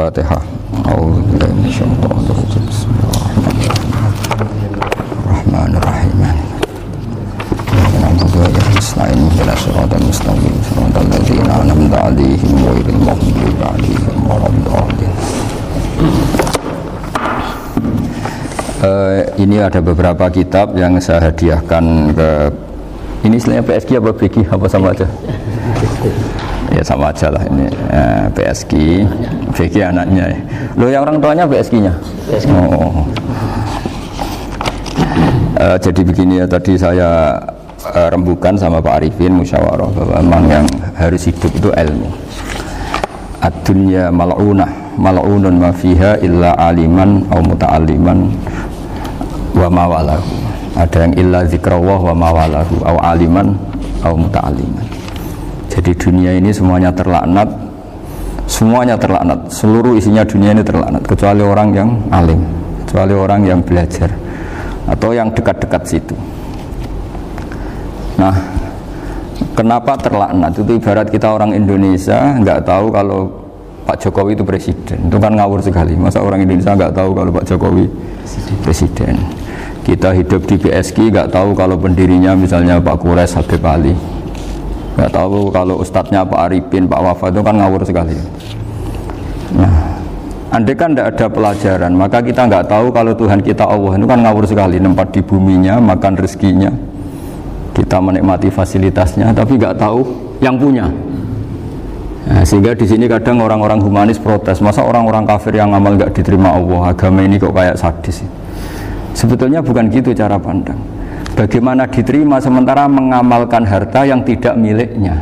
Al-Fatihah. A'udzubillahi minasyaitonir rajim. Bismillahirrahmanirrahim. Nasta'inu ila siratal mustaqim, siratal ladzina an'amta 'alaihim ghairil maghdubi 'alaihim waladdallin. Ini ada beberapa kitab yang saya hadiahkan ke ini istilahnya PSG apa BG apa sama aja? Ya sama aja lah ini PSG, BG anaknya. Loh yang orang tuanya PSG-nya? Oh. Jadi begini ya, tadi saya rembukan sama Pak Arifin musyawarah bahwa memang yang harus hidup itu ilmu. Ad-dunya mal'unah, mal'unun ma fiha illa aliman au muta'alliman wa mawalahu. Ada yang illa zikrawah wa mawalahu au aliman au muta'alliman. Jadi dunia ini semuanya terlaknat, seluruh isinya dunia ini terlaknat kecuali orang yang alim, kecuali orang yang belajar atau yang dekat-dekat situ. Nah, kenapa terlaknat? Itu ibarat kita orang Indonesia nggak tahu kalau Pak Jokowi itu presiden, itu kan ngawur sekali. Masa orang Indonesia nggak tahu kalau Pak Jokowi presiden? Kita hidup di PSG nggak tahu kalau pendirinya misalnya Pak Kures Habib Ali, nggak tahu kalau ustadznya Pak Arifin, Pak Wafa, itu kan ngawur sekali. Nah, andai kan tidak ada pelajaran, maka kita nggak tahu kalau Tuhan kita Allah itu kan ngawur sekali, nempat di buminya, makan rezekinya, kita menikmati fasilitasnya, tapi nggak tahu yang punya. Nah, sehingga di sini kadang orang-orang humanis protes, masa orang-orang kafir yang amal nggak diterima Allah, agama ini kok kayak sadis. Sebetulnya bukan gitu cara pandang. Bagaimana diterima sementara mengamalkan harta yang tidak miliknya.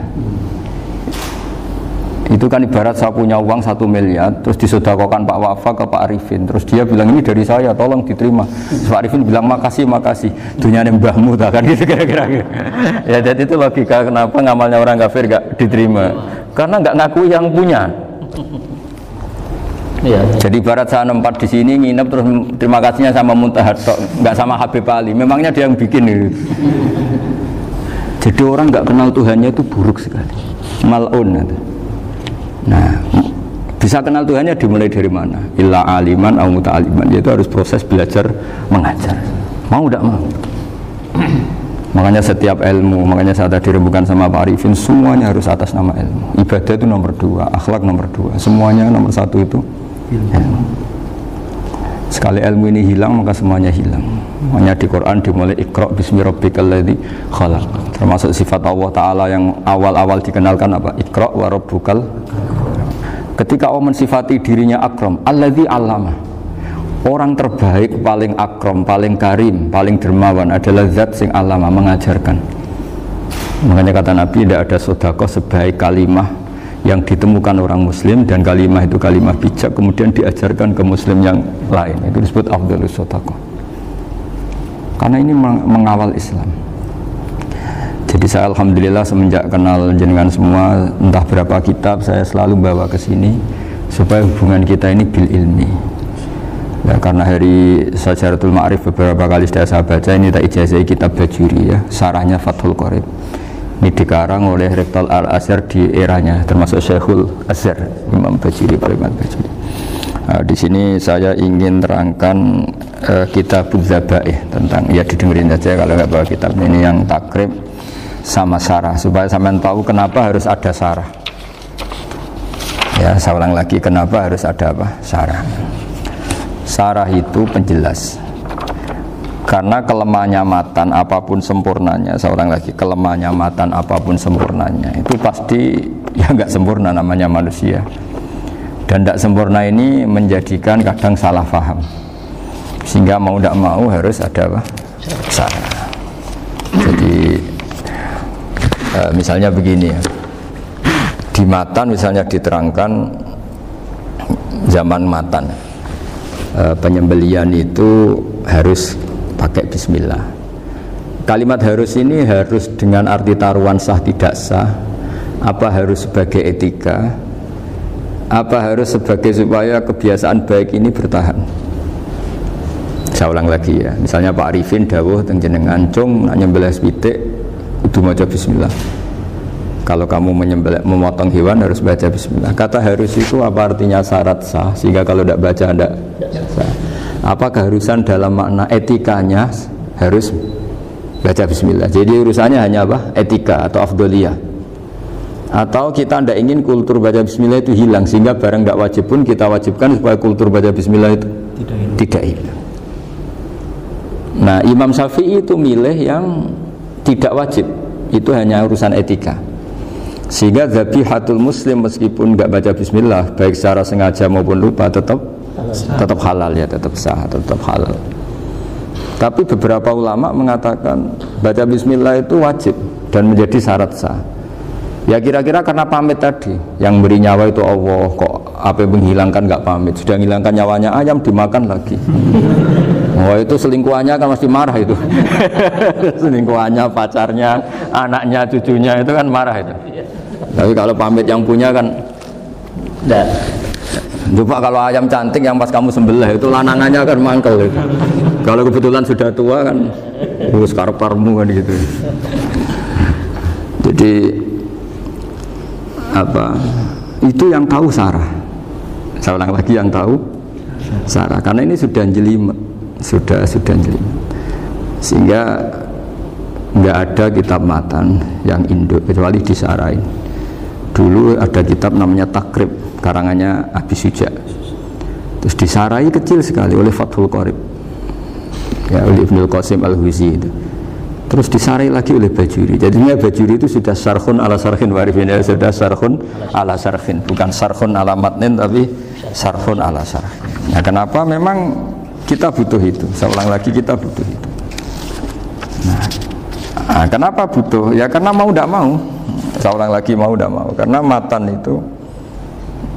Itu kan ibarat saya punya uang 1 miliar, terus disedekahkan Pak Wafa ke Pak Arifin, terus dia bilang ini dari saya, tolong diterima. Terus Pak Arifin bilang makasih, dunyanya mbahmu, kan gitu kira-kira. Ya jadi itu logika kenapa ngamalnya orang kafir gak diterima, karena nggak ngaku yang punya. Ya. Jadi ibarat saya nempat di sini nginep terus terima kasihnya sama Muntaha, nggak sama Habib Ali, memangnya dia yang bikin itu. Jadi orang nggak kenal Tuhannya itu buruk sekali, mal'un. Nah, bisa kenal Tuhannya dimulai dari mana? Illa aliman au muta'aliman, yaitu harus proses belajar mengajar. Mau tidak mau. Makanya setiap ilmu, makanya saya tadi rembukan sama Pak Arifin, semuanya harus atas nama ilmu. Ibadah itu nomor 2, akhlak nomor 2, semuanya nomor 1 itu ilmu. Sekali ilmu ini hilang maka semuanya hilang. Makanya di Quran dimulai Iqra bismi rabbikal ladzi khalaq. Termasuk sifat Allah Ta'ala yang awal-awal dikenalkan apa? Iqra wa rabbukal. Ketika Allah mensifati dirinya akram, alladzi 'allama. Orang terbaik, paling akram, paling karim, paling dermawan adalah zat sing 'allama, mengajarkan. Makanya kata Nabi, tidak ada sedekah sebaik kalimah yang ditemukan orang muslim dan kalimah itu kalimah bijak kemudian diajarkan ke muslim yang lain, itu disebut afdhalus shadaqah, karena ini mengawal Islam. Jadi saya alhamdulillah semenjak kenal jenengan semua, entah berapa kitab saya selalu bawa ke sini supaya hubungan kita ini bil ilmi ya, karena hari Syajaratul Ma'arif beberapa kali sudah saya baca, ini tak ijazah kitab Bajuri ya, sarahnya Fathul Qorib. Ini dikarang oleh Rektor Al-Azhar di eranya, termasuk Syekhul Azhar, Imam Bajuri, Imam Bajuri. Di sini saya ingin terangkan Kitabuz Zabaih, tentang, ya didengerin saja kalau nggak bawa kitab ini, yang takrib sama syarah, supaya sampean tahu kenapa harus ada syarah. Ya, saya ulang lagi, kenapa harus ada apa? Syarah. Syarah itu penjelas. Karena kelemahannya matan apapun sempurnanya, seorang lagi, kelemahannya matan apapun sempurnanya itu pasti ya nggak sempurna, namanya manusia. Dan tidak sempurna ini menjadikan kadang salah faham, sehingga mau tidak mau harus ada apa? Syarah. Jadi misalnya begini ya, di matan misalnya diterangkan zaman matan penyembelian itu harus pakai bismillah. Kalimat harus ini harus dengan arti taruhan sah tidak sah, apa harus sebagai etika, apa harus sebagai supaya kebiasaan baik ini bertahan. Saya ulang lagi ya, misalnya Pak Arifin dawuh teng jenengan cung nak nyembelih pitik kudu maca bismillah. Kalau kamu memotong hewan harus baca bismillah. Kata harus itu apa artinya syarat sah? Sehingga kalau tidak baca tidak sah. Apa keharusan dalam makna etikanya harus baca bismillah. Jadi urusannya hanya apa? Etika atau afdoliyah. Atau kita tidak ingin kultur baca bismillah itu hilang, sehingga barang tidak wajib pun kita wajibkan supaya kultur baca bismillah itu tidak hilang. Nah, Imam Syafi'i itu milih yang tidak wajib. Itu hanya urusan etika. Sehingga zabihatul muslim meskipun nggak baca bismillah baik secara sengaja maupun lupa tetap halal ya, tetap sah, tetap halal. Tapi beberapa ulama mengatakan baca bismillah itu wajib dan menjadi syarat sah. Ya kira-kira karena pamit tadi, yang beri nyawa itu Allah, kok apa yang menghilangkan nggak pamit, sudah menghilangkan nyawanya ayam dimakan lagi. Oh itu selingkuhannya kan pasti marah itu. Selingkuhannya, pacarnya, anaknya, cucunya itu kan marah itu. Tapi kalau pamit yang punya kan enggak. Coba kalau ayam cantik yang pas kamu sembelih itu lanangannya kan mangkel itu. Kalau kebetulan sudah tua kan karep-karepmu kan gitu. Jadi apa? Itu yang tahu Sarah. Saya ulang lagi, yang tahu Sarah. Karena ini sudah jelimet, sudah jelimet. Sehingga nggak ada kitab matan yang induk kecuali disarain. Dulu ada kitab namanya Takrib, karangannya Abi Suja. Terus disarai kecil sekali oleh Fathul Qorib, ya, oleh Ibnul Qasim Al-Huzi itu. Terus disarai lagi oleh Bajuri. Jadinya Bajuri itu sudah sarhun ala sarhin warifin, ya, sudah sarhun ala sarhin, bukan sarhun ala matnin tapi sarhun ala sarhin. Nah, kenapa? Memang kita butuh itu. Saya ulang lagi, kita butuh itu. Nah, kenapa butuh? Ya karena mau tidak mau. Saya ulang lagi, mau tidak mau. Karena matan itu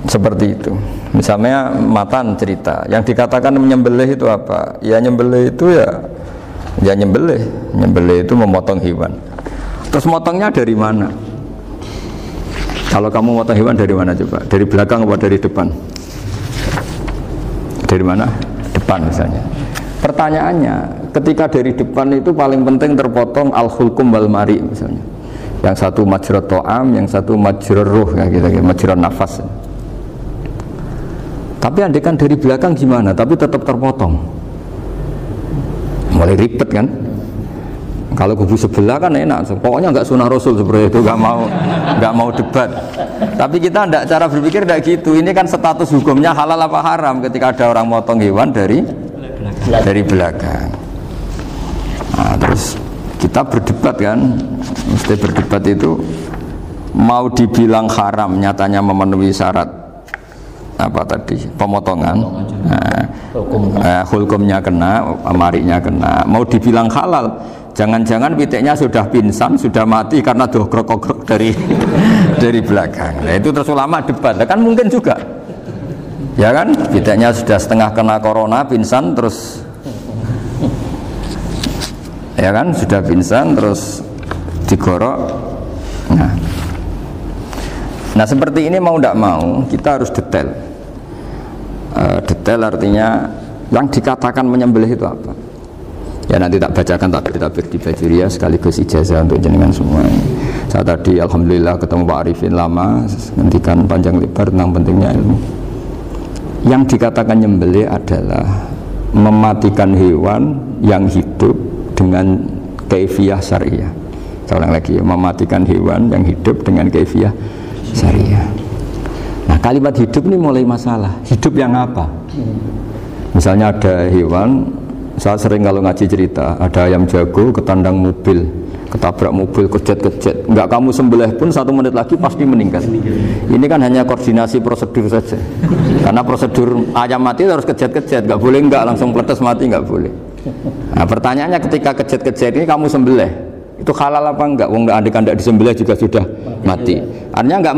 seperti itu. Misalnya matan cerita yang dikatakan menyembelih itu apa? Ya nyembelih itu ya nyembelih itu memotong hewan. Terus motongnya dari mana? Kalau kamu motong hewan dari mana coba? Dari belakang atau dari depan? Dari mana? Depan misalnya. Pertanyaannya, ketika dari depan itu paling penting terpotong al-hulkum wal mari misalnya. Yang satu majrur to'am, yang satu majrur ruh, kayak gitu, majrur nafas. Tapi andekan dari belakang gimana? Tapi tetap terpotong. Mulai ribet kan? Kalau kubu sebelah kan enak, pokoknya nggak sunnah Rasul seperti itu, nggak mau debat. Tapi kita tidak, cara berpikir tidak gitu. Ini kan status hukumnya halal apa haram ketika ada orang motong hewan dari belakang. Nah, terus kita berdebat kan, mesti berdebat itu mau dibilang haram, nyatanya memenuhi syarat apa tadi, pemotongan. Hukumnya kena, marinya kena. Mau dibilang halal, jangan-jangan pitiknya sudah pingsan, sudah mati karena dogrok-dogrok dari belakang. Nah, itu terus ulama debat, kan mungkin juga. Ya kan, pitiknya sudah setengah kena corona, pingsan terus. Ya kan, sudah pingsan terus digorok. Nah seperti ini mau tidak mau kita harus detail. Detail artinya yang dikatakan menyembelih itu apa? Ya nanti tak bacakan tabir di Bajuri ya, sekaligus ijazah untuk jenengan semua. Saya tadi alhamdulillah ketemu Pak Arifin lama, ngendikan panjang lebar tentang pentingnya ilmu. Yang dikatakan nyembelih adalah mematikan hewan yang hidup dengan kaifiyah syariah. Saya ulang lagi, mematikan hewan yang hidup dengan kaifiyah syariah. Nah, kalimat hidup ini mulai masalah. Hidup yang apa? Misalnya ada hewan, saya sering kalau ngaji cerita, ada ayam jago ketandang mobil, ketabrak mobil, kejet-kejet. Enggak kamu sembelih pun 1 menit lagi pasti meninggal. Ini kan hanya koordinasi prosedur saja. Karena prosedur ayam mati harus kejet-kejet, enggak boleh enggak langsung peletes mati, enggak boleh. Nah, pertanyaannya ketika kejet-kejet ini kamu sembelih, itu halal apa enggak? Wong enggak andekan enggak disembelih juga sudah mati. Artinya enggak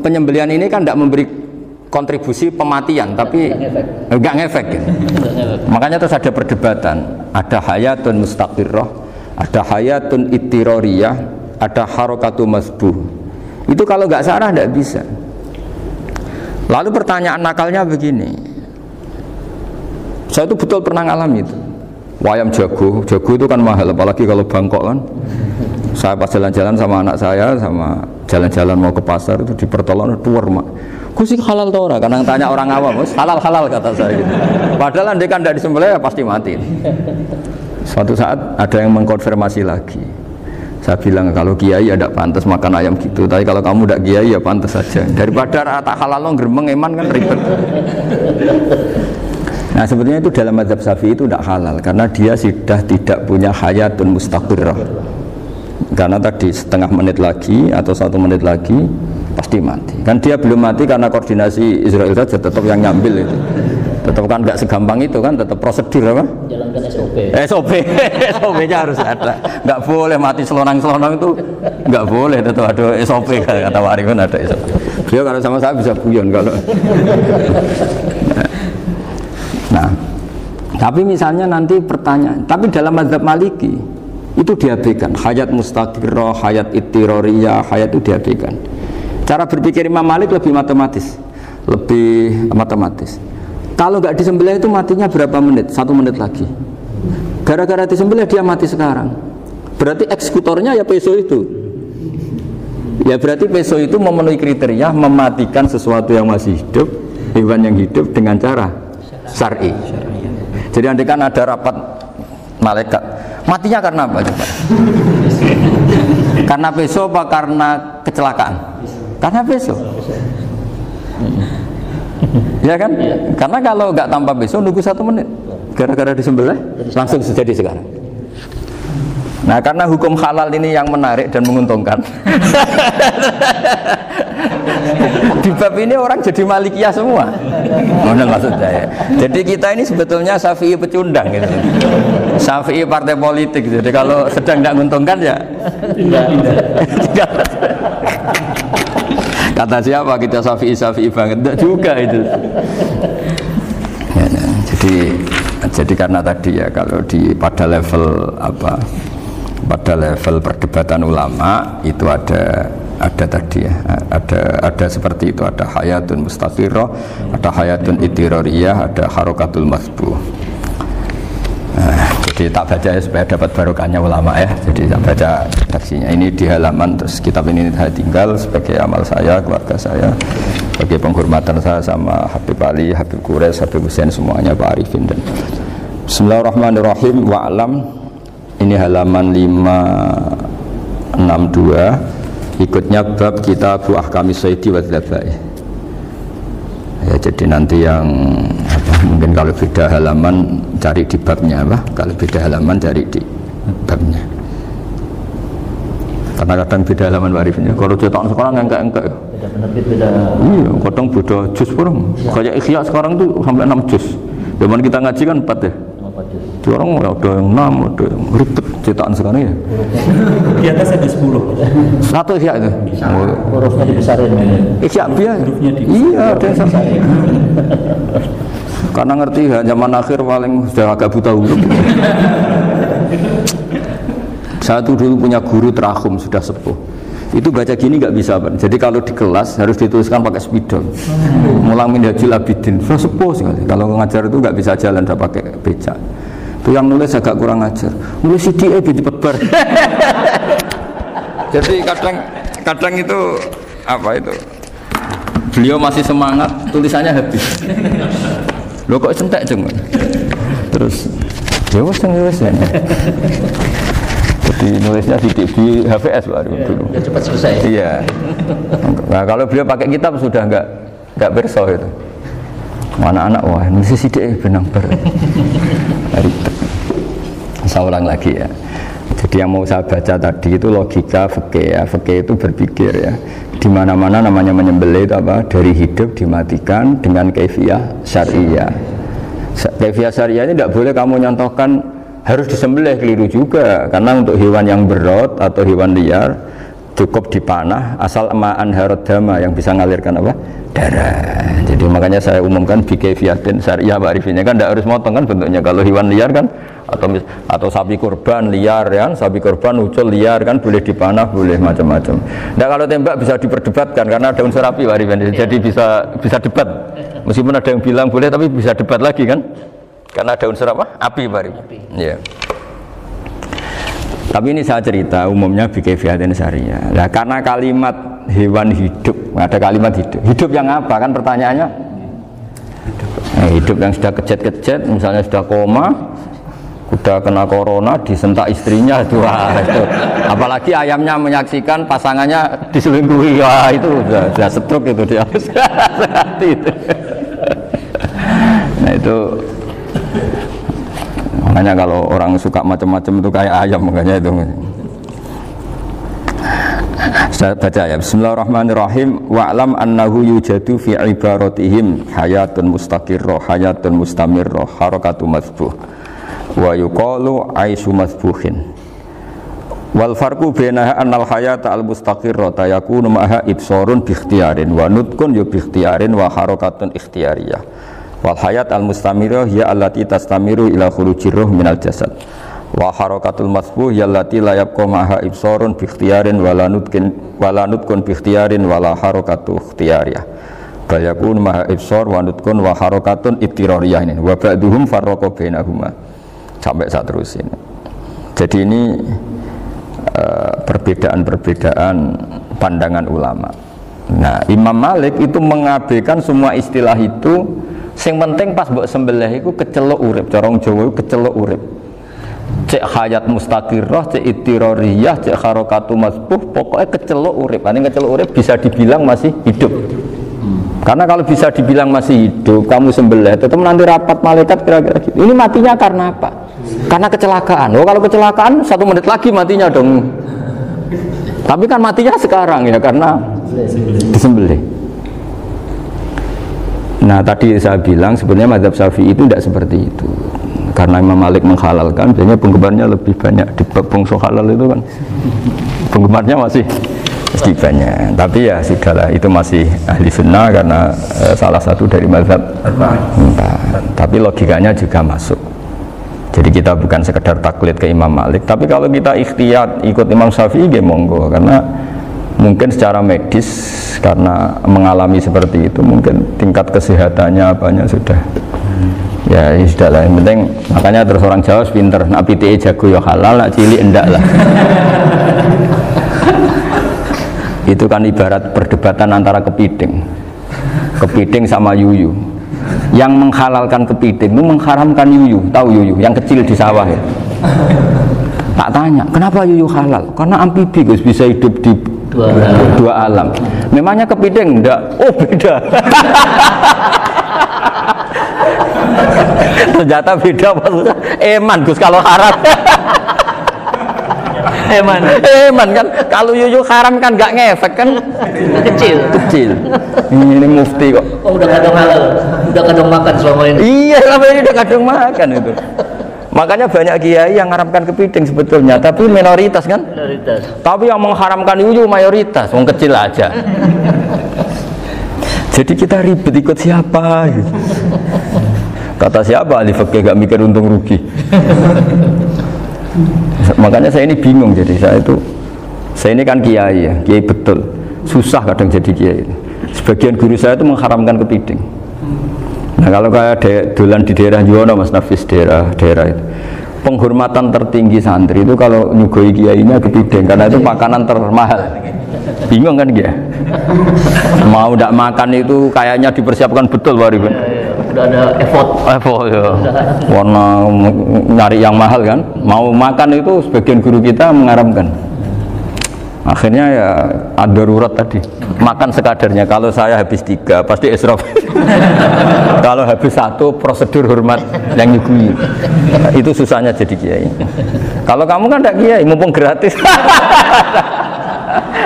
penyembelihan ini kan enggak memberi kontribusi pematian, tapi enggak ngefek gitu. Makanya terus ada perdebatan, ada hayatun mustaqirrah, ada hayatun ittiroriyah, ada harokatu masbuh. Itu kalau enggak syarah enggak bisa. Lalu pertanyaan nakalnya begini, saya itu betul pernah ngalami itu. Ayam jago itu kan mahal, apalagi kalau Bangkok kan Saya pas jalan-jalan sama anak saya, sama jalan-jalan mau ke pasar itu di pertolongan tuwer mak. Kusik halal tau ora? Karena tanya orang awam, halal kata saya gitu. Padahal andai kan tidak disembelih ya pasti mati. Suatu saat ada yang mengkonfirmasi lagi. Saya bilang kalau kiai ya tidak pantas makan ayam gitu, tapi kalau kamu tidak kiai ya pantas saja. Daripada rata halal lo geremeng eman kan ribet. Nah sebetulnya itu dalam mazhab Syafi'i itu tidak halal karena dia sudah tidak punya hayatun mustaqirrah. Karena tadi setengah menit lagi atau 1 menit lagi pasti mati. Kan dia belum mati karena koordinasi Israel saja, tetap yang nyambil itu. Tetap kan nggak segampang itu kan, tetap prosedur apa? Jalankan SOP. SOP-nya harus ada. Nggak boleh mati selonang-selonang itu, nggak boleh. Tetap ada SOP kata Warifan ada SOP. Beliau kalau sama saya bisa guyon kalau. Nah, tapi misalnya nanti pertanyaan, tapi dalam mazhab Maliki itu diabaikan. Hayat mustaqirrah, hayat ittiroriyah, hayat itu diabaikan. Cara berpikir Imam Malik lebih matematis. Kalau nggak disembelih itu matinya berapa menit? 1 menit lagi. Gara-gara disembelih dia mati sekarang. Berarti eksekutornya ya peso itu. Ya berarti peso itu memenuhi kriteria mematikan sesuatu yang masih hidup, hewan yang hidup dengan cara syar'i. Jadi andai kan ada rapat malaikat, matinya karena apa coba? Karena peso apa karena kecelakaan? Karena peso. Ya kan? Karena kalau nggak tanpa besok nunggu 1 menit, gara-gara disembelih langsung terjadi sekarang. Nah karena hukum halal ini yang menarik dan menguntungkan. Di bab ini orang jadi Malikiyah semua. Mana maksud saya? Jadi kita ini sebetulnya Syafi'i pecundang gitu. Syafi'i partai politik. Jadi kalau sedang tidak menguntungkan ya tidak. Kata siapa kita Syafi'i banget? Tidak juga itu. Ya, nah, jadi karena tadi ya kalau pada level apa? Pada level perdebatan ulama itu ada tadi ya, ada seperti itu, ada hayatun mustaqirrah, ada hayatun ittiroriyah, ada harokatul masbuh. Nah, jadi tak baca ya supaya dapat barokahnya ulama ya. Jadi tak baca redaksinya. Ini di halaman, terus kitab ini saya tinggal sebagai amal saya, keluarga saya, sebagai penghormatan saya sama Habib Ali, Habib Qures, Habib Hussein semuanya, Pak Arifin dan Bismillahirrahmanirrahim. Wa'lam. Ini halaman 562. Ikutnya bab kitab Ahkami Syaiti wa Dzabai. Ya, jadi nanti yang mungkin kalau beda halaman cari di babnya apa? Kalau beda halaman cari di babnya. Karena kadang beda halaman warifnya. Kalau cetakan sekarang enggak. Beda penerbit, beda. Iya, kadang beda juz pun. Kayak Ikhya sekarang tuh sampai 6 juz. Zaman kita ngaji kan 4 ya. Di orang ada yang 6, ada yang ribet cetakan sekarang ya. Di atas ada 10. Satu Ikhya itu. Hurufnya dibesarin. Ikhya biar. Iya, ada yang sama. Karena ngerti ya, zaman akhir paling sudah agak buta huruf. Saya tuh dulu punya guru terakhum sudah sepuh. Itu baca gini nggak bisa, Pak. Jadi kalau di kelas harus dituliskan pakai spidol. Mulang Minhajul Abidin, sudah sepuh sekali. Kalau ngajar itu nggak bisa jalan, udah pakai becak. Itu yang nulis agak kurang ajar. Nulis CDE cepet bar. Jadi kadang itu apa itu? Beliau masih semangat, tulisannya habis. Loh kok sentek cuma. Terus ya wes nulisnya. Jadi nulisnya di HVS baru dulu. Ya cepat selesai. Iya. Nah kalau beliau pakai kitab sudah enggak bersoh itu. Anak-anak wah nulis sidik benang ber. Saya ulang lagi ya. Jadi yang mau saya baca tadi itu logika fikih ya. Fikih itu berpikir ya. Di mana-mana namanya menyembelih itu apa? Dari hidup dimatikan dengan kaifiyah syariah. Kaifiyah syariah ini tidak boleh kamu nyontohkan harus disembelih, keliru juga. Karena untuk hewan yang berot atau hewan liar cukup dipanah asal ma'an harod dama yang bisa mengalirkan apa? Darah. Jadi makanya saya umumkan bikaifiyatin syariah Pak Arifinnya kan tidak harus motong kan bentuknya. Kalau hewan liar kan atau sapi kurban liar kan, sapi kurban ucul liar kan boleh dipanah, boleh macam-macam. Nah kalau tembak bisa diperdebatkan karena ada unsur api Pak Arifin. Jadi bisa debat. Meskipun ada yang bilang boleh tapi bisa debat lagi kan? Karena ada unsur apa? Api Pak Arifin. Iya. Tapi ini saya cerita umumnya bikaifiatin syariah. Nah, karena kalimat hewan hidup, ada kalimat hidup. Hidup yang apa kan pertanyaannya? Hidup yang sudah kejet-kejet, misalnya sudah koma, udah kena corona, disentak istrinya itu. Apalagi ayamnya menyaksikan pasangannya diselingkuhi, wah itu sudah stroke itu dia. Itu. Nah itu makanya kalau orang suka macam-macam itu kayak ayam, makanya itu. Saya baca ya. Bismillahirrahmanirrahim. Wa'lam annahu yujadu fi ibaratihim hayatun mustaqirrah, hayatun mustamirrah, harakatu mathbuh. Wa yuqalu aisyu mathbuhin. Wal farqu bainaha annal hayata al mustaqirrah yakunu ma'ha ibsarun bi ikhtiyarin wa nutqun bi ikhtiyarin wa harakatun ikhtiyariyah. Wal hayat al mustamirrah hiya allati tastamiru ila khurujir ruh minal jasad. Wa harakatul masbuh hiya allati la yabqa ma'ha ibsarun bi ikhtiyarin wala nutqun bi ikhtiyarin wala harakatu ikhtiyariyah. Bal yakunu ma'ha ibsar wa nutqun wa harakatun ibtirariyah ini. Wa ba'duhum farraqa bainahuma. Sampai saat terus ini. Jadi ini perbedaan-perbedaan pandangan ulama. Nah, Imam Malik itu mengabaikan semua istilah itu. Sing penting pas mbok sembelih iku kecelok urip, cara wong Jawa kecelok urip. Cek hayat mustaqirrah, cek ittirariyah, cek harakatu masbuh, pokoknya kecelok urip. Ane kecelok urip bisa dibilang masih hidup. Karena kalau bisa dibilang masih hidup, kamu sembelih, tetap nanti rapat malaikat kira-kira gitu. Ini matinya karena apa? Karena kecelakaan. Oh, kalau kecelakaan 1 menit lagi matinya dong. Tapi kan matinya sekarang ya karena disembelih. Nah tadi saya bilang sebenarnya mazhab Syafi'i itu tidak seperti itu. Karena Imam Malik menghalalkan, biasanya penggemarnya lebih banyak di bab bungsu halal itu kan. Penggemarnya masih banyak. Tapi ya sudahlah, itu masih ahli sunnah karena salah satu dari mazhab. Tapi logikanya juga masuk. Jadi kita bukan sekedar taklid ke Imam Malik, tapi kalau kita ikhtiyat ikut Imam Syafi'i ya monggo, karena mungkin secara medis karena mengalami seperti itu mungkin tingkat kesehatannya apanya sudah ya sudah lah, yang penting makanya terus orang Jawa pinter, nak PTE jago ya halal, nak cilik enggak lah. Itu kan ibarat perdebatan antara kepiting sama yuyu. Yang menghalalkan kepiting itu mengharamkan yuyu, tahu yuyu yang kecil di sawah ya. Tak tanya kenapa yuyu halal, karena amfibi Gus, bisa hidup di dua alam. Memangnya kepiting enggak? Oh beda. Ternyata beda maksudnya. Eman Gus kalau haram. Eman kan kalau yuyu haram kan enggak ngefek kan, kecil. Ini mufti kok. Oh udah kadang halal, udah kadang makan selama ini. Iya selama ini udah kadang makan itu. Makanya banyak kiai yang mengharamkan kepiting sebetulnya, tapi minoritas kan? Minoritas. Tapi yang mengharamkan yuyu mayoritas, wong kecil aja. Jadi kita ribet ikut siapa? Gitu. Kata siapa? Ahli fikih gak mikir untung rugi. Makanya saya ini bingung, jadi saya ini kan kiai ya, kiai betul. Susah kadang jadi kiai. Sebagian guru saya itu mengharamkan kepiting. Nah kalau kayak dolan di daerah Juwana, Mas Nafis daerah itu, penghormatan tertinggi santri itu kalau nyugoi kiainya kepiting, karena itu makanan termahal. Bingung kan dia? Mau tidak makan itu kayaknya dipersiapkan betul baru kan? Udah ada effort ya. Warna nyari yang mahal kan? Mau makan itu sebagian guru kita mengharamkan. Akhirnya ya ada darurat tadi, makan sekadarnya. Kalau saya habis 3 pasti israf. Kalau habis 1 prosedur hormat yang nyugui. Itu susahnya jadi kiai. Kalau kamu kan tidak kiai, mumpung gratis.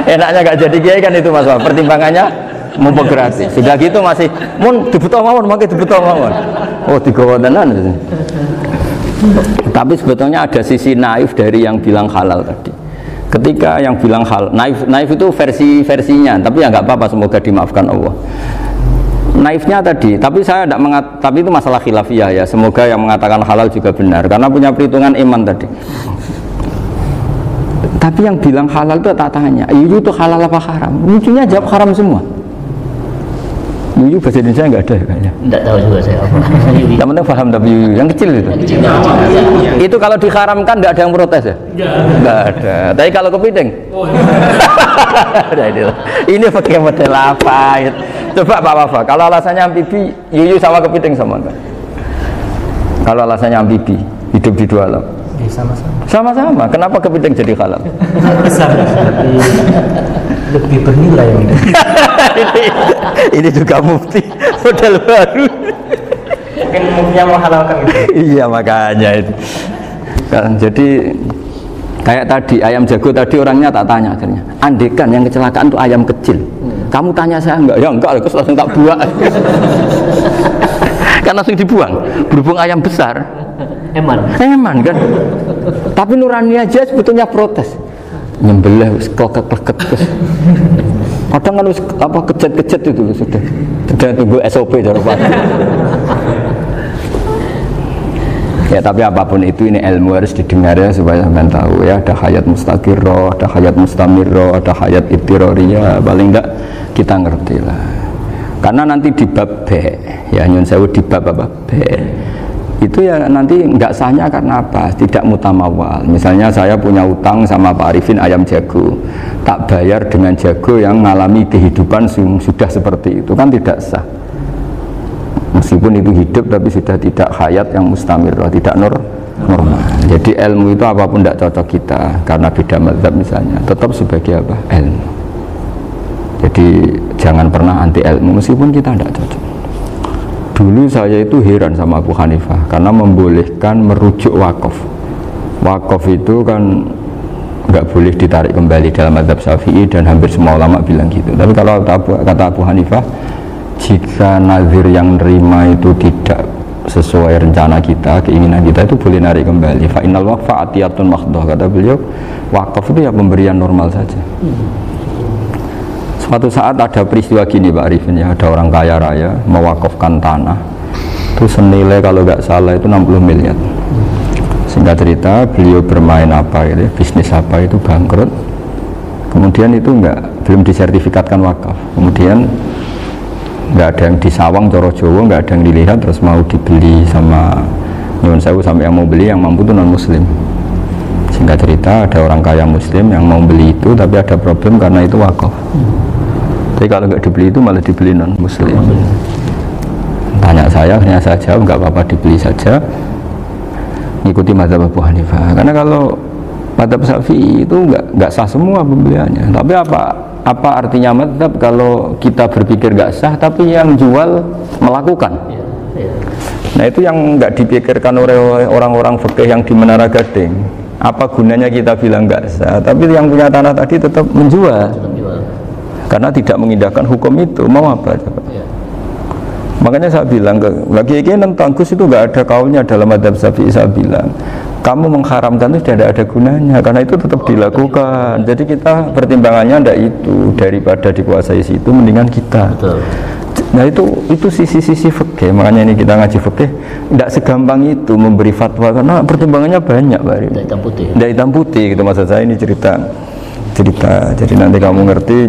Enaknya gak jadi kiai kan itu Mas. Pertimbangannya mumpung gratis. Sudah gitu masih mun dibutuh mawon, makai dibutuh mawon. Oh digawa tenan. Tapi sebetulnya ada sisi naif dari yang bilang halal tadi. Ketika yang bilang hal naif itu versinya, tapi ya nggak apa-apa, semoga dimaafkan Allah. Naifnya tadi, tapi saya tidak tapi itu masalah khilafiyah ya. Semoga yang mengatakan halal juga benar, karena punya perhitungan iman tadi. Tapi yang bilang halal itu tak tanya, itu halal apa haram? Lucunya jawab haram semua. Yuyu bahasa Indonesia nggak ada kayaknya. Enggak tahu juga saya apa. Yang penting paham tapi yuyu yang kecil itu. Itu kalau diharamkan nggak ada yang protes ya? Nggak ada. Tapi kalau kepiting? Ini pakai model apa? Coba Pak Wafa. Kalau alasannya amfibi, yuyu sama kepiting sama enggak? Kalau alasannya amfibi, hidup di dua alam. Sama-sama. Sama-sama. Kenapa kepiting jadi halal? Besar, lebih bernilai. Ini juga mufti model baru. Mungkin muftinya menghalalkan gitu. Iya makanya itu. Kan, jadi kayak tadi ayam jago tadi orangnya tak tanya akhirnya. Andekan yang kecelakaan itu ayam kecil. Kamu tanya saya enggak? Ya enggak, terus langsung tak buang. Kan langsung dibuang. Berhubung ayam besar. Eman kan. Tapi nurani aja sebetulnya protes. Nyembelih kleket-kleket terus. Kadang kan apa kejet-kejet itu sudah tunggu SOP cara Pak. Ya tapi apapun itu ini ilmu harus didengar ya supaya sampean tahu ya, ada hayat mustaqirrah, ada hayat mustamirrah, ada hayat ittirariyah, paling enggak kita ngerti lah. Karena nanti di bab B ya nyun sewu di bab apa B itu ya nanti nggak sahnya karena apa? Tidak mutamawal. Misalnya saya punya utang sama Pak Arifin ayam jago, tak bayar dengan jago yang mengalami kehidupan sudah seperti itu kan tidak sah. Meskipun itu hidup tapi sudah tidak hayat yang mustamirrah, tidak normal. Jadi ilmu itu apapun tidak cocok kita karena beda mazhab misalnya, tetap sebagai apa? Ilmu. Jadi jangan pernah anti ilmu meskipun kita tidak cocok. Dulu saya itu heran sama Abu Hanifah karena membolehkan merujuk wakaf. Wakaf itu kan nggak boleh ditarik kembali dalam mazhab Syafi'i dan hampir semua ulama bilang gitu. Tapi kalau kata Abu Hanifah, jika nazir yang nerima itu tidak sesuai rencana kita, keinginan kita, itu boleh narik kembali. Fa innal waqfa atiyatun mahdhah, kata beliau, wakaf itu ya pemberian normal saja. Suatu saat ada peristiwa gini Pak Arifin ya, ada orang kaya raya mewakafkan tanah itu senilai kalau nggak salah itu 60 miliar. Singkat cerita beliau bermain apa gitu, bisnis apa itu bangkrut, kemudian itu belum disertifikatkan wakaf, kemudian nggak ada yang disawang coro Jowo, nggak ada yang dilihat, terus mau dibeli sama nyuwun sewu sampai yang mau beli yang mampu itu non muslim. Singkat cerita ada orang kaya muslim yang mau beli itu tapi ada problem karena itu wakaf. Tapi kalau nggak dibeli itu malah dibeli non muslim. Tanya saya, akhirnya saya jawab nggak apa-apa dibeli saja, ngikuti mazhab Abu Hanifah. Karena kalau mazhab Syafi'i itu nggak sah semua pembeliannya. Tapi apa artinya mazhab kalau kita berpikir nggak sah, tapi yang jual melakukan? Nah itu yang nggak dipikirkan oleh orang-orang fikih yang di Menara Gading. Apa gunanya kita bilang nggak sah, tapi yang punya tanah tadi tetap menjual. Karena tidak mengindahkan hukum itu, mau apa coba? Makanya saya bilang lagi nentang Gus itu nggak ada kaulnya dalam mazhab Syafi'i. Saya bilang kamu mengharamkan itu tidak ada gunanya karena itu tetap dilakukan. Jadi kita pertimbangannya ndak itu, daripada dikuasai situ mendingan kita. Betul. Nah itu sisi-sisi fikih. Makanya ini kita ngaji fikih ndak segampang itu memberi fatwa karena pertimbangannya banyak Pak. Ndak hitam putih. Ndak hitam putih gitu maksud saya, ini cerita. Jadi nanti kamu ngerti.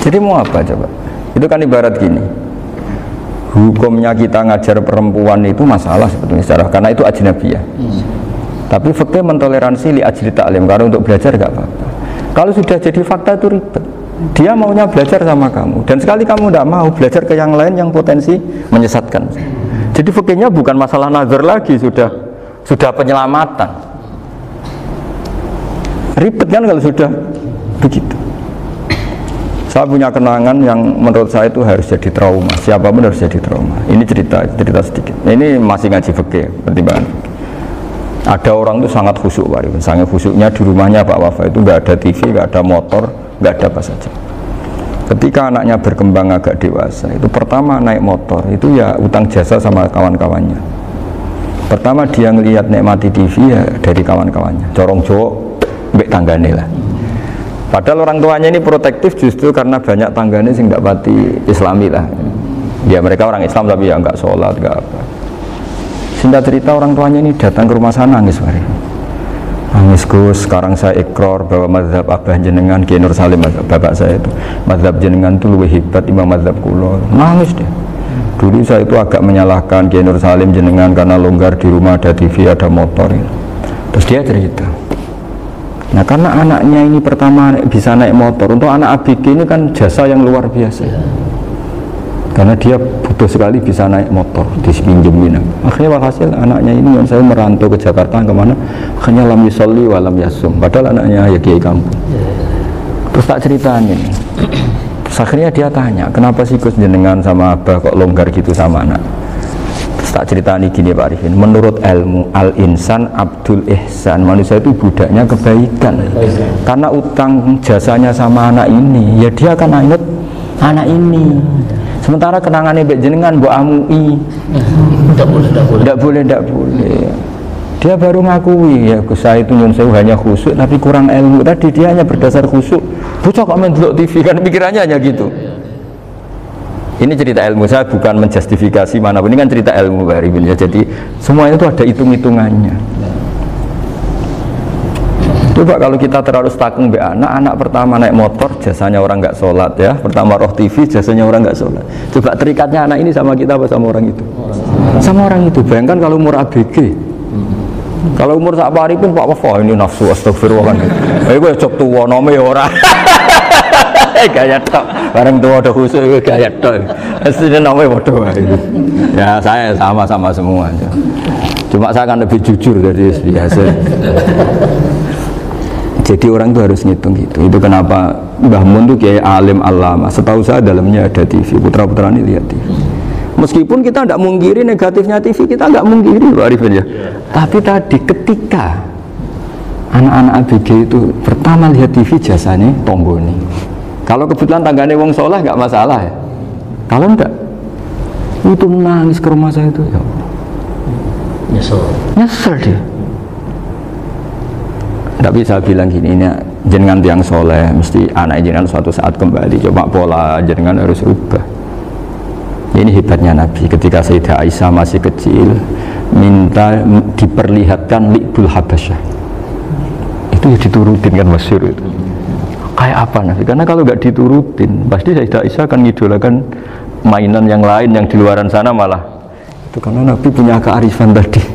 Jadi mau apa coba? Itu kan ibarat gini. Hukumnya kita ngajar perempuan itu masalah sebetulnya secara karena itu ajnabiyah. Tapi fikih mentoleransi li ajli ta'lim karena untuk belajar enggak apa-apa. Kalau sudah jadi fakta itu ribet. Dia maunya belajar sama kamu dan sekali kamu tidak mau belajar ke yang lain yang potensi menyesatkan. Jadi fikihnya bukan masalah nazar lagi, sudah penyelamatan. Ribet kan kalau sudah begitu. Saya punya kenangan yang menurut saya itu harus jadi trauma. Siapapun harus jadi trauma. Ini cerita sedikit. Ini masih ngaji fikih, pertimbangan. Ada orang itu sangat khusyuk, Pak Arifin. Sangat khusyuknya di rumahnya Pak Wafa itu nggak ada TV, nggak ada motor, nggak ada apa saja. Ketika anaknya berkembang agak dewasa, itu pertama naik motor, itu ya utang jasa sama kawan-kawannya. Pertama dia ngelihat nikmati TV ya dari kawan-kawannya. Corong Jawa, mbek tanggane lah. Padahal orang tuanya ini protektif justru karena banyak tangganya sing nggak pati Islami lah. Ya mereka orang Islam tapi ya nggak sholat, nggak apa. Singkat cerita orang tuanya ini datang ke rumah sana nangis, Nangis Gus, sekarang saya ikrar bahwa mazhab abah jenengan Kiai Nur Salim, bapak saya itu, mazhab jenengan itu lebih hebat imam mazhab kula. Nangis dia. Dulu saya itu agak menyalahkan Kiai Nur Salim jenengan karena longgar di rumah ada TV, ada motor. Terus dia cerita. Nah karena anaknya ini pertama bisa naik motor, untuk anak ABG ini kan jasa yang luar biasa. Karena dia butuh sekali bisa naik motor, dipinjemin. Akhirnya walhasil anaknya ini yang saya merantau ke Jakarta kemana, akhirnya lam yusolli wa lam yasum, padahal anaknya ya kiai kampung. Terus tak ceritain ini. Terus akhirnya dia tanya, kenapa sih Gus jenengan sama abah kok longgar gitu sama anak? Terus tak ceritain gini Pak Arifin, menurut ilmu al-insan abdul ihsan, manusia itu budaknya kebaikan. Karena utang jasanya sama anak ini, ya dia akan ingat anak ini. Sementara kenangannya mbak jenengan mbok amui, tidak boleh. Dia baru ngakui ya Gus saya itu nyun sewu hanya khusyuk tapi kurang ilmu. Tadi dia hanya berdasar khusyuk. Bocah kok main delok TV kan pikirannya hanya gitu. Ini cerita ilmu, saya bukan menjustifikasi manapun, ini kan cerita ilmu Pak Arifin ya. Jadi semuanya itu ada hitung-hitungannya. Coba kalau kita terlalu stakung be anak pertama naik motor jasanya orang nggak sholat ya, pertama roh TV jasanya orang nggak sholat. Coba terikatnya anak ini sama kita apa sama orang itu? Sama orang itu. Bayangkan kalau umur ABG, kalau umur sak pari pun Pak Wafa ini nafsu astagfirullah kan. Gue cok tua nome orang. Gaya tok, bareng tua udah khusus gaya tok. Aslinya nome bodoh. Ya saya sama semua. Cuma saya akan lebih jujur dari biasa. Jadi orang itu harus ngitung gitu. Itu kenapa Mbah Mun itu kiai alim alama. Setahu saya dalamnya ada TV. Putra-putra ini lihat TV. Meskipun kita tidak mungkiri negatifnya TV, kita nggak mungkiri Pak Arifin ya. Tapi tadi ketika anak-anak ABG itu pertama lihat TV jasanya tonggoni. Kalau kebetulan tangganya wong soleh nggak masalah ya. Kalau enggak, itu nangis ke rumah saya itu ya. Nyesel dia. Tidak bisa bilang gini, ini jenengan tiang soleh, mesti anak jenengan suatu saat kembali. Coba pola jenengan harus ubah. Ini hebatnya Nabi. Ketika Sayyidah Aisyah masih kecil, minta diperlihatkan li'bul habasyah. Itu ya diturutin kan masyhur itu. Kayak apa Nabi? Karena kalau nggak diturutin, pasti Sayyidah Aisyah akan ngidolakan mainan yang lain yang di luaran sana malah. Itu karena Nabi punya kearifan tadi.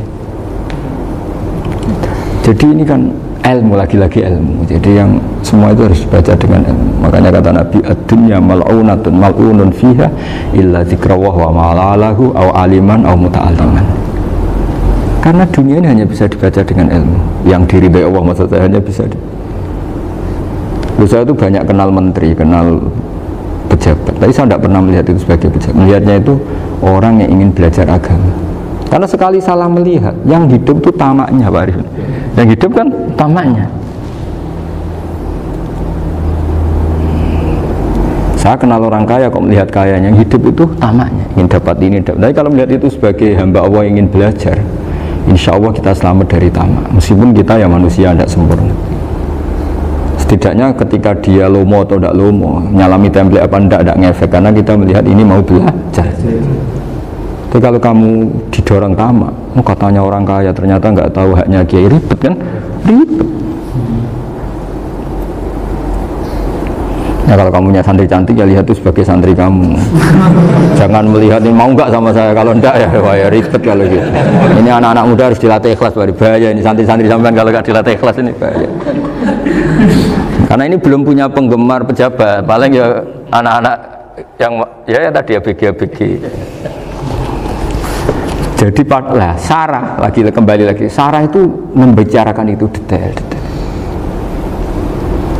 Jadi ini kan ilmu, lagi-lagi ilmu. Jadi yang semua itu harus dibaca dengan ilmu. Makanya kata Nabi, ad-dunya mal'unatun mal'unun fiha illa dzikrawah wa ma'alahu aw aliman aw muta'alliman. Karena dunia ini hanya bisa dibaca dengan ilmu. Yang diridai Allah maksudnya hanya bisa saya itu banyak kenal menteri, kenal pejabat. Tapi saya tidak pernah melihat itu sebagai pejabat. Melihatnya itu orang yang ingin belajar agama. Karena sekali salah melihat, yang hidup itu tamaknya Pak Arifin. Yang hidup kan tamaknya. Saya kenal orang kaya kok melihat kaya, yang hidup itu tamaknya, ingin dapat ini, dapat. Tapi kalau melihat itu sebagai hamba Allah yang ingin belajar, insya Allah kita selamat dari tamak. Meskipun kita ya manusia tidak sempurna. Setidaknya ketika dia lomo atau tidak lomo, nyalami template apa tidak ngefek, karena kita melihat ini mau belajar. Tapi kalau kamu didorong tamak, katanya orang kaya ternyata nggak tahu haknya kiai, ribet kan? Ribet. Ya kalau kamu punya santri cantik ya lihat itu sebagai santri kamu. Jangan melihat ini mau nggak sama saya, kalau enggak ya wah ya ribet kalau gitu. Ini anak-anak muda harus dilatih ikhlas, bahaya ini santri-santri sampean kalau nggak dilatih ikhlas ini bahaya. Karena ini belum punya penggemar pejabat, paling ya anak-anak yang ya tadi ABG. Jadi lah Sarah kembali lagi Sarah itu membicarakan itu detail.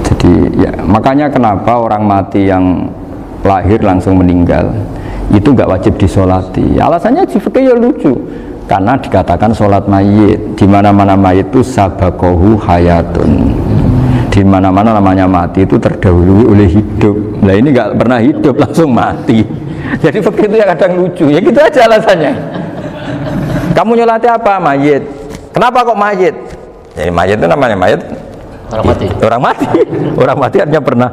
Jadi ya makanya kenapa orang mati yang lahir langsung meninggal itu nggak wajib disolati. Alasannya fikih ya lucu. Karena dikatakan sholat mayit, di mana-mana mayit itu sabakohu hayatun. Di mana-mana namanya mati itu terdahului oleh hidup. Nah ini nggak pernah hidup langsung mati. Jadi begitu ya kadang lucu. Ya gitu aja alasannya. Kamu nyolati apa? Mayit. Kenapa kok mayit? Jadi mayit itu namanya mayit. Orang mati. Orang mati. Orang mati artinya pernah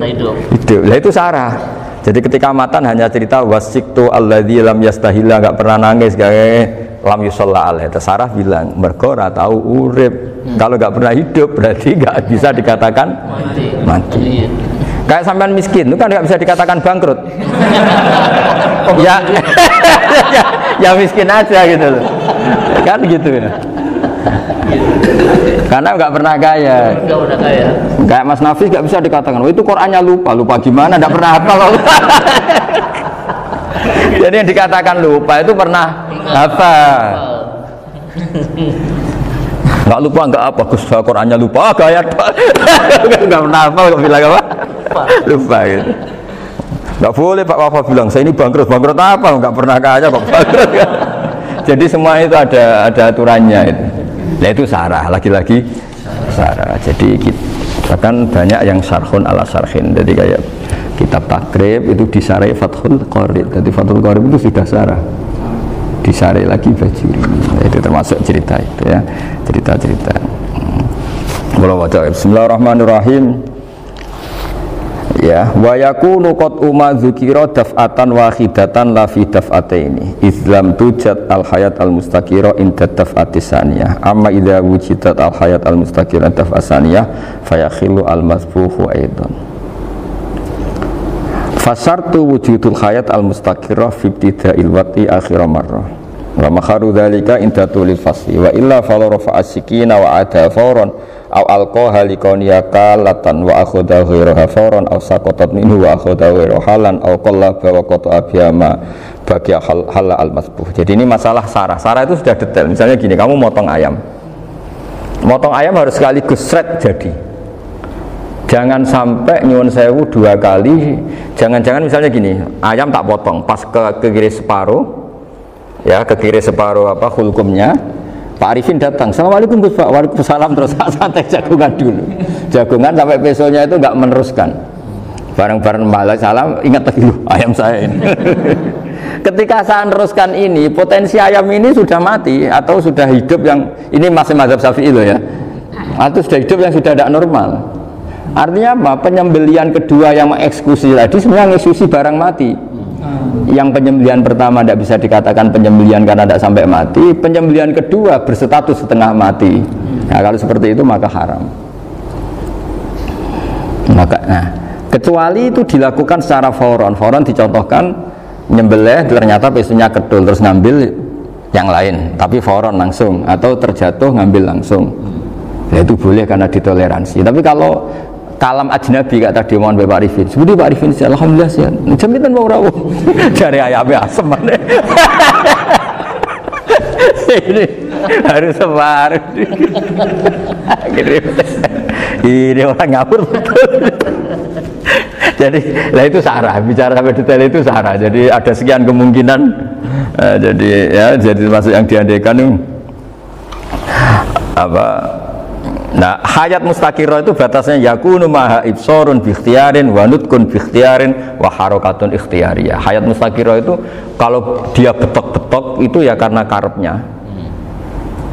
hidup. Hidup. Nah itu Sarah. Jadi ketika matan hanya cerita wasiktu alladzi lam yastahila, nggak pernah nangis, lam yusalla alaih. Sarah bilang mergo ora tau urip. Kalau nggak pernah hidup berarti nggak bisa dikatakan mati. Kayak sampean miskin itu kan nggak bisa dikatakan bangkrut. Ya, ya miskin aja gitu loh. Kan gitu ya. Karena nggak pernah kaya. Kayak Mas Nafis nggak bisa dikatakan, oh itu Qurannya lupa gimana? Nggak pernah hafal. Jadi yang dikatakan lupa itu pernah hafal. Nggak lupa nggak apa, Gus Qurannya lupa, gaya nggak pernah hafal kok bilang apa? Lupa gitu. Nggak boleh Pak Wafa bilang saya ini bangkrut apa? Nggak pernah kaya kok bangkrut. Jadi semua itu ada aturannya itu. Nah itu sarah, lagi-lagi sarah. Jadi bahkan banyak yang syarhun ala syarhin. Jadi kayak kitab takrib itu disarai Fathul Qorib. Jadi Fathul Qorib itu sudah sarah. Disarai lagi Bajuri. Nah, itu termasuk cerita itu ya. Cerita-cerita. Bismillahirrahmanirrahim. Ya, wa yakunu qad umma dzukira daf'atan wahidatan la fi daf'ataini islam tujad al hayat al mustaqira inda daf'atis saniyah amma idza wujidat al hayat al mustaqira daf'as saniyah fayakhilu al masbuhu aidan fasartu wujudul hayat al mustaqira fi ibtida'il waqti akhir marrah wa makharu dzalika inda tulil fasli wa illa fala rafa'a sikina wa ada fawran aw alqaha liqaniyaka latan wa akhadha ghayraha fawran aw saqatat minhu wa akhadha ghayraha halan aw qallaba wa qata abiyama bagi hal al masbuh. Jadi ini masalah sarah. Sarah itu sudah detail. Misalnya gini, kamu motong ayam. Motong ayam harus sekaligus shred jadi. Jangan sampai nyuwun sewu dua kali. Jangan-jangan misalnya gini, ayam tak potong pas ke kiri separuh. Ya, ke kiri separuh apa hulkumnya. Pak Arifin datang, Assalamualaikum Gus Pak, waalaikumsalam, terus santai jagungan dulu. Jagungan sampai besoknya itu nggak meneruskan. Bareng-bareng balik salam, ingat lagi ayam saya ini. Ketika saya meneruskan ini, potensi ayam ini sudah mati atau sudah hidup yang ini masih mazhab Syafi'i loh ya. Atau sudah hidup yang sudah tidak normal. Artinya apa? Penyembelian kedua yang mengeksekusi tadi sebenarnya mengeksekusi barang mati. Yang penyembelian pertama tidak bisa dikatakan penyembelian karena tidak sampai mati. Penyembelian kedua berstatus setengah mati. Nah, kalau seperti itu maka haram. Kecuali itu dilakukan secara fauron. Fauron dicontohkan nyembelih ternyata pesunya kedul terus ngambil yang lain, tapi fauron langsung atau terjatuh ngambil langsung. Ya itu boleh karena ditoleransi. Tapi kalau kalam ajnabi kata tadi mohon Pak Arifin. Seperti Pak Arifin sih alhamdulillah sih. Jaminan mau rawuh. Dari ayamnya asem mana. Ini harus sebar. Ini orang ngawur betul. Jadi, lah itu sarah. Bicara sampai detail itu sarah. Jadi ada sekian kemungkinan. Jadi masuk yang diandaikan apa? Nah, hayat mustaqirah itu batasnya yakunu maha ibsorun bi ikhtiyarin wa nutkun bi ikhtiyarin wa harakatun ikhtiyariyah. Hayat mustaqirah itu kalau dia betok-betok itu ya karena karepnya.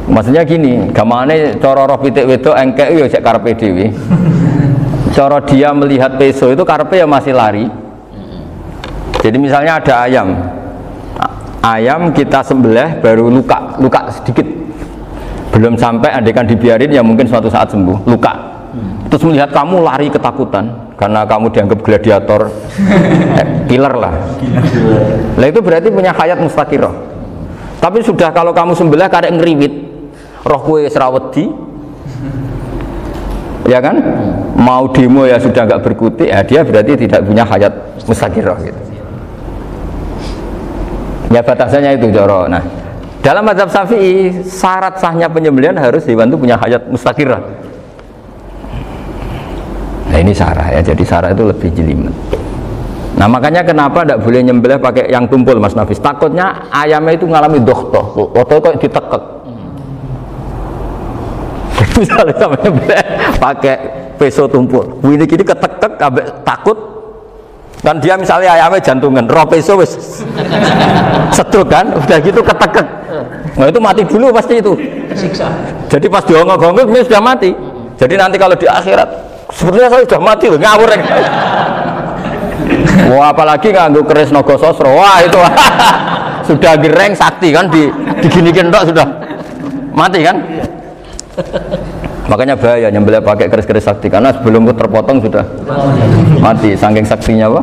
Maksudnya gini, gamane cara roh pitik wedok engkek ya sik karepe dhewe. Cara dia melihat peso itu karepe ya masih lari. Jadi misalnya ada ayam. Ayam kita sembelih baru luka sedikit. Belum sampai andaikan dibiarin ya mungkin suatu saat sembuh, luka. Terus melihat kamu lari ketakutan karena kamu dianggap gladiator, killer lah. Lah itu berarti punya hayat mustaqirah. Tapi sudah kalau kamu sembelih karek ngeriwit, roh kue serawedi, ya kan? Mau demo ya sudah nggak berkutik, ya dia berarti tidak punya hayat mustaqirah gitu. Ya batasannya itu Joro. Nah, dalam mazhab Syafi'i syarat sahnya penyembelihan harus hewan itu punya hayat mustaqirah. Nah ini sarah ya, jadi sarah itu lebih jelimet. Nah makanya kenapa tidak boleh nyembelih pakai yang tumpul Mas Nafis? Takutnya ayamnya itu mengalami dohtoh, atau kok ditekek. Misalnya sama nyembelih pakai peso tumpul, ini kini ketekek, takut. Kan dia misalnya ayamnya jantungan, roh peso wis seduk kan, udah gitu ketekek. Nah itu mati dulu pasti itu. Siksa. Jadi pas diongok-ongok ini sudah mati. Jadi nanti kalau di akhirat, sebenarnya saya sudah mati loh, ngawur. Wah apalagi nganggo keris naga sosro, wah itu sudah gereng sakti kan diginikan tok sudah mati kan. Makanya bahaya nyembelih pakai keris-keris sakti karena sebelum terpotong sudah mati saking saktinya apa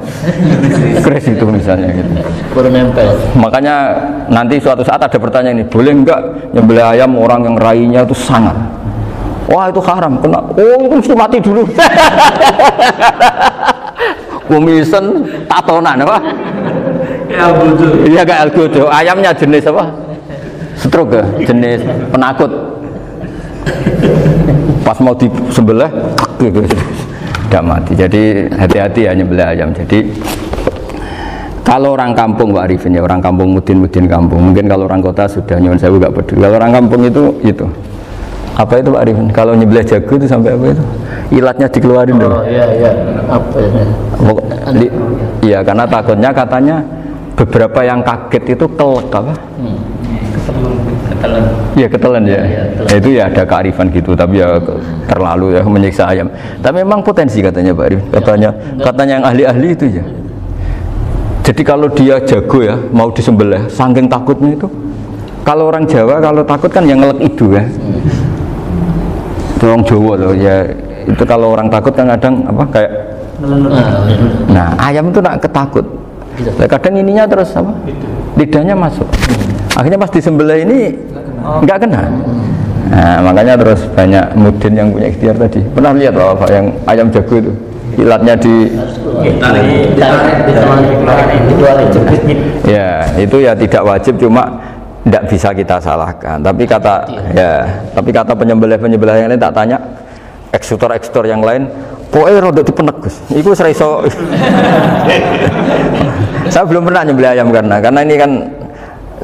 keris itu misalnya gitu. Baru nempel. Makanya nanti suatu saat ada pertanyaan ini, boleh enggak nyembelih ayam orang yang rainya itu sangat? Wah itu haram, kena. Oh itu mesti mati dulu. Kumisen tatonan apa? Ya betul. Iya kayak algojo. Ayamnya jenis apa? Stroke ya? Jenis penakut. Pas mau disembelih gitu tidak mati. Jadi hati-hati ya nyembelih ayam. Jadi kalau orang kampung Pak Arifin ya, orang kampung mudin kampung. Mungkin kalau orang kota sudah nyuwun sewu gak peduli. Kalau orang kampung itu apa itu Pak Arifin? Kalau nyembelih jago itu sampai apa itu? Ilatnya dikeluarin dulu. Oh iya. Apa ini? Iya karena takutnya katanya beberapa yang kaget itu kelek apa? Ketelan. Iya ketelan ya. Ketelan. Itu ya ada kearifan gitu, tapi ya terlalu ya menyiksa ayam. Tapi memang potensi katanya Pak Arif. Katanya yang ahli-ahli itu ya. Jadi kalau dia jago ya mau disembelih, saking takutnya itu. Kalau orang Jawa kalau takut kan yang ngelek itu ya. Itu orang Jawa loh ya. Itu kalau orang takut kan kadang apa kayak. Nah ayam itu nak ketakut. Kadang ininya terus apa? Lidahnya masuk. Akhirnya pas disembelih ini nggak kena. Nah, makanya terus banyak mudin yang punya ikhtiar tadi. Pernah lihat Bapak yang ayam jago itu ilatnya ya itu ya tidak wajib, cuma tidak bisa kita salahkan. Tapi kata penyembelih yang lain tak tanya eksekutor yang lain, pokoknya rodok dipenek Gus. Iku seraiso. Saya belum pernah nyembelih ayam karena ini kan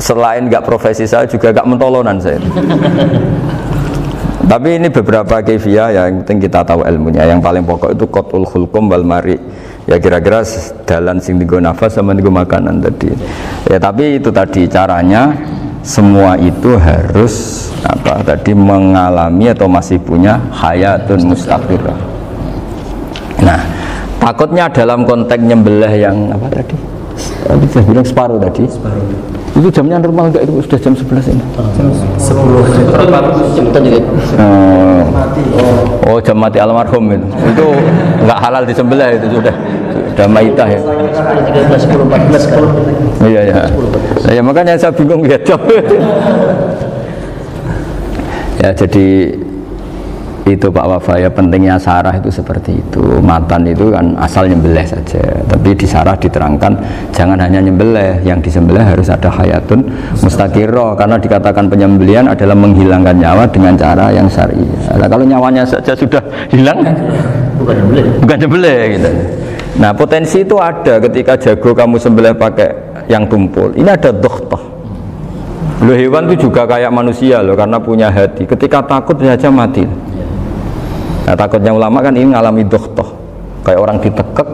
selain nggak profesi saya juga nggak mentolonan saya. Tapi ini beberapa kefiah yang penting kita tahu ilmunya. Yang paling pokok itu qatul khulqum wal mari. Ya kira-kira dalan sing digo nafas sama digo makanan tadi. Ya tapi itu tadi caranya semua itu harus mengalami atau masih punya hayatun mustaqirah. Nah, takutnya dalam konteks nyembelih yang apa tadi? Saya bilang separuh tadi. Itu jamnya normal enggak, itu sudah jam 11 ini? Jam 10. Cepetan juga. Oh jam mati almarhum itu enggak halal disembelih, itu sudah maitah ya. 13, 10, 14 kan. Iya ya. Ya makanya saya bingung ya jam. Ya jadi itu Pak Wafa ya, pentingnya sarah itu seperti itu. Matan itu kan asal nyembelih saja, tapi di sarah diterangkan jangan hanya nyembelih, yang disembelih harus ada hayatun mustaqirah, karena dikatakan penyembelihan adalah menghilangkan nyawa dengan cara yang syar'i. Nah, kalau nyawanya saja sudah hilang bukan nyembelih gitu. Nah potensi itu ada ketika jago kamu sembelih pakai yang tumpul, ini ada doktoh. Loh, hewan itu juga kayak manusia loh, karena punya hati, ketika takut saja mati. Nah takutnya ulama kan ini ngalami doktoh, kayak orang ditekek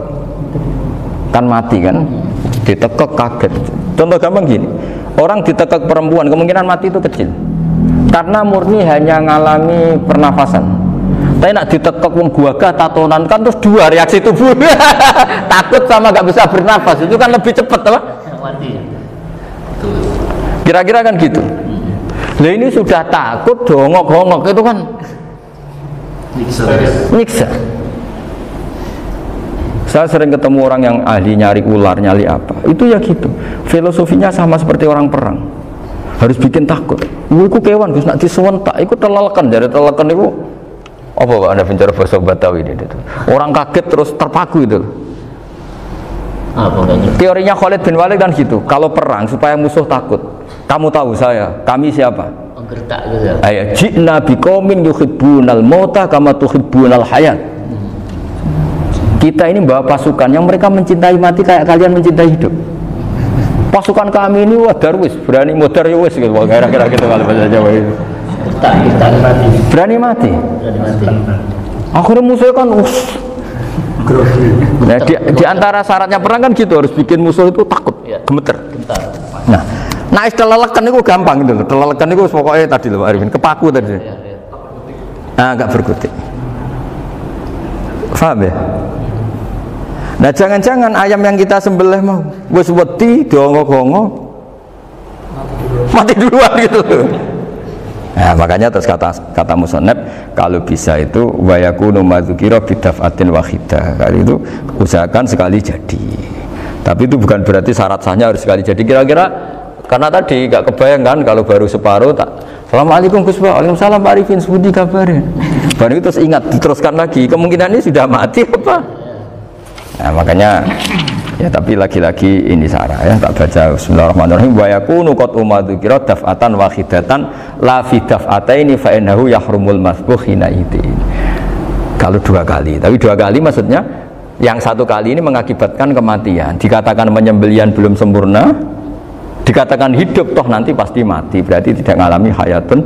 kan mati kan, ditekek kaget. Contoh gampang gini, orang ditekek perempuan kemungkinan mati itu kecil, karena murni hanya ngalami pernafasan. Tapi nak ditekek wong gagah tatonan kan terus dua reaksi tubuh. Takut sama gak bisa bernafas, itu kan lebih cepat apa? Mati. Kira-kira kan gitu. Nah ini sudah takut dongok-dongok itu kan nyiksa. Saya sering ketemu orang yang ahli nyari ular, nyari apa, itu ya gitu. Filosofinya sama seperti orang perang, harus bikin takut. Iku kewan Gus nak disewentak, iku telelekan, dari telelekan itu apa Pak Anda bicara bahasa Batawi itu? Orang kaget terus terpaku itu. Teorinya Khalid bin Walid kan gitu. Kalau perang supaya musuh takut, kamu tahu saya, kami siapa? Gertak gitu. Ayat jina biqaumin yuhibbunal mauta kama tuhibbunal hayat. Kita ini bawa pasukan yang mereka mencintai mati kayak kalian mencintai hidup. Pasukan kami ini wah darwis, berani modar ya wis gitu, kira-kira gitu kalau bahasa Jawa itu. Gertak mati. Berani mati. Akhirnya musuh kan nah, di antara syaratnya perang kan gitu, harus bikin musuh itu takut, gemeter. Nah telelekan itu gampang gitu, telelekan itu pokoknya tadi loh Pak Arifin, kepaku tadi. Nah agak berkutik. Paham ya? Nah jangan-jangan ayam yang kita sembelih mau wis wedi dongok-dongok mati duluan gitu. Nah, makanya terus kata musannaf kalau bisa itu wa yakunu madzukira bidaf'atin wahidah. Kali itu usahakan sekali jadi. Tapi itu bukan berarti syarat sahnya harus sekali jadi. Kira-kira karena tadi gak kebayang kan kalau baru separuh tak Assalamualaikum Gus Pak, waalaikumsalam Pak Arifin, sebudi kabarin. Baru itu terus ingat, diteruskan lagi, kemungkinan ini sudah mati apa? Nah makanya, ya tapi lagi-lagi ini sarah ya, tak baca Bismillahirrahmanirrahim. Wa yakunu qad umadzukirat daf'atan wahidatan la fi daf'ataini fa innahu yahrumul masbuh hina idin. Kalau dua kali, tapi dua kali maksudnya yang satu kali ini mengakibatkan kematian. Dikatakan penyembelian belum sempurna, dikatakan hidup toh nanti pasti mati, berarti tidak mengalami hayatun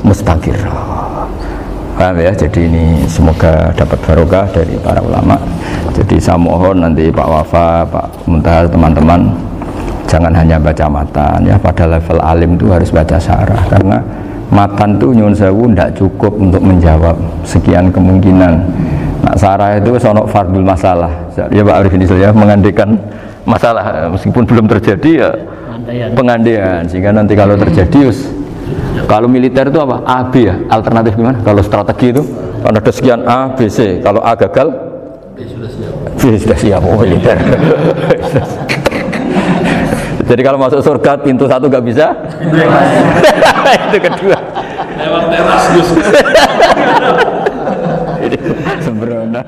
mustaqirrah. Paham ya? Jadi ini semoga dapat barokah dari para ulama. Jadi saya mohon nanti Pak Wafa, Pak Muntaha, teman-teman jangan hanya baca matan ya, pada level alim itu harus baca syarah, karena matan itu nyuwun sewu tidak cukup untuk menjawab sekian kemungkinan. Nah syarah itu sono fardul masalah ya Pak Arifin ya, mengandekan masalah meskipun belum terjadi ya pengandaian, sehingga nanti kalau terjadi kalau militer itu apa? A, B ya? Alternatif gimana? Kalau strategi itu kalau ada sekian A, B, C, kalau A gagal B sudah siap. Oh militer. Jadi kalau masuk surga pintu satu gak bisa itu kedua lewat teras Gus. Ini sembrono.